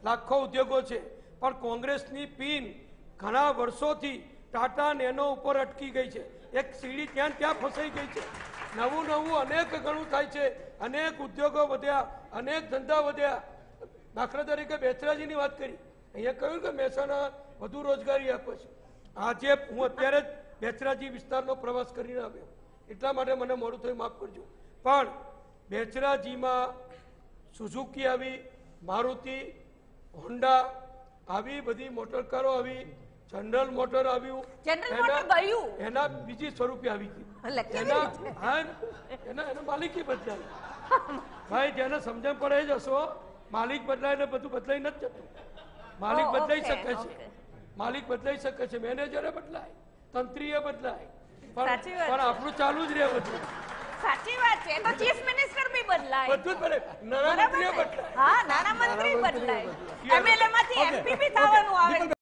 લાખો ઉદ્યોગો છે, પણ કોંગ્રેસની પિન ઘણા વર્ષોથી ટાટા નેનો ઉપર અટકી ગઈ છે. એક સીડી ત્યાં ફસાઈ ગઈ છે. નવું અનેક ગણું થાય છે, અનેક ઉદ્યોગો વધ્યા, અનેક ધંધા વધ્યા. દાખલા તરીકે બેચરાજીની વાત કરી, અહીંયા કહ્યું કે મહેસાણા વધુ રોજગારી આપે છે. આજે હું અત્યારે જ બેચરાજી વિસ્તારનો પ્રવાસ કરીને આવ્યો, એટલા માટે મને મોડું થયું, માફ કરજો. પણ બેચરાજીમાં સુઝુકી આવી, મારુતિ, હોન્ડા આવી બધી મોટરકારો આવી, જનરલ મોટર આવ્યું, એના બીજી સ્વરૂપે આવી ગઈ, એના માલિકી બદલાય. ભાઈ જેને સમજણ પડે જ હશો, માલિક બદલાય ને બધું બદલાઈ નથી જતું. માલિક બદલાઈ શકે છે, માલિક બદલાઈ શકે છે, મેનેજરે બદલાય, તંત્રીએ બદલાય, પણ આપણું ચાલુ જ રહે બધું. સાચી વાત છે. તો ચીફ મિનિસ્ટર બી બદલાય, બધું જ બદલાય, નાણામંત્રીએ બદલાય. હા, નાણામંત્રી બદલાય, એમએલએ માંથી એમપી બી થવાનું આવે.